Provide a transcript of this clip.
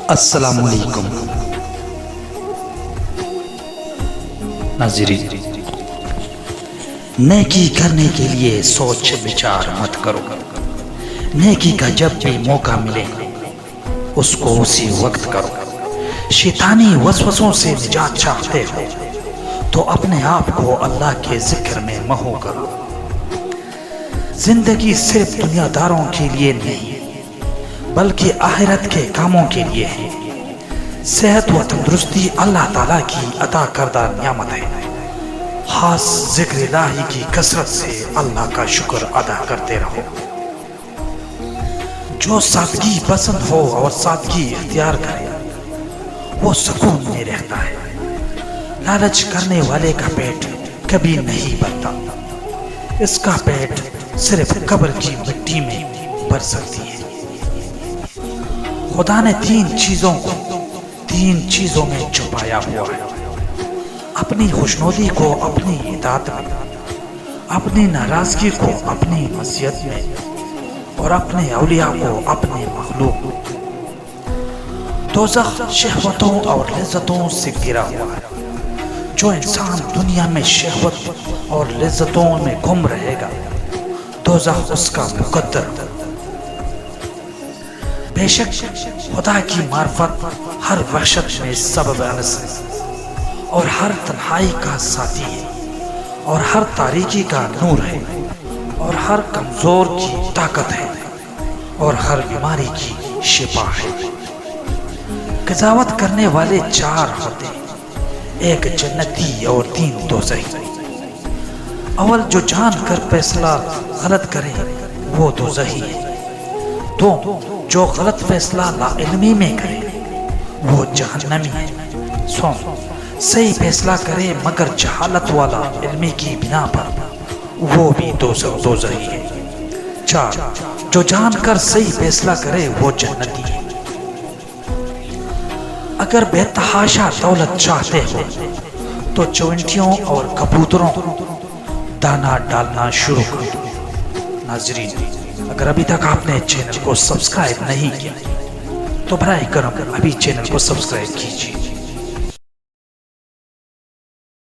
السلام علیکم ناظرین، نیکی کرنے کے لیے سوچ بچار مت کرو۔ نیکی کا جب بھی موقع ملے اس کو اسی وقت کرو۔ شیطانی وسوسوں سے نجات چاہتے ہو تو اپنے آپ کو اللہ کے ذکر میں محو کرو۔ زندگی صرف دنیا داروں کے لیے نہیں بلکہ آخرت کے کاموں کے لیے ہے۔ صحت و تندرستی اللہ تعالیٰ کی عطا کردہ نعمت ہے۔ خاص ذکر الہی کی کثرت سے اللہ کا شکر ادا کرتے رہو۔ جو سادگی پسند ہو اور سادگی اختیار کرے وہ سکون میں رہتا ہے۔ لالچ کرنے والے کا پیٹ کبھی نہیں بھرتا، اس کا پیٹ صرف قبر کی مٹی میں بھر سکتی ہے۔ خدا نے تین چیزوں میں چھپایا ہوا ہے: اپنی خوشنودی کو اپنی اطاعت میں، اپنی ناراضگی کو اپنی معصیت میں، اور اپنے اولیاء کو اپنے مخلوق میں۔ دوزخ شہوتوں اور لذتوں سے گھرا ہوا ہے۔ جو انسان دنیا میں شہوت اور لذتوں میں گم رہے گا دوزخ اس کا مقدر۔ بے شک خدا کی معرفت ہر وحشت میں سبب انس ہے، اور ہر تنہائی کا ساتھی ہے، اور ہر تاریکی کا نور ہے، اور ہر کمزور کی طاقت ہے، اور ہر بیماری کی شفا ہے۔ قضاوت کرنے والے چار ہوتے ہیں، ایک جنتی اور تین دوزخی۔ اول جو جان کر فیصلہ غلط کرے وہ دوزخی ہے۔ دو جو غلط فیصلہ لا علمی میں کرے وہ جہنمی ہے۔ صحیح فیصلہ کرے مگر جہالت والا علمی کی بنا پر وہ بھی دوزخی ہے۔ چار جو جان کر صحیح فیصلہ کرے وہ جنتی ہے۔ اگر بے تحاشا دولت چاہتے ہو تو چونٹیوں اور کبوتروں دانا ڈالنا شروع کر دو۔ ناظرین، اگر ابھی تک آپ نے چینل کو سبسکرائب نہیں کیا تو براہ کرم ابھی چینل کو سبسکرائب کیجیے۔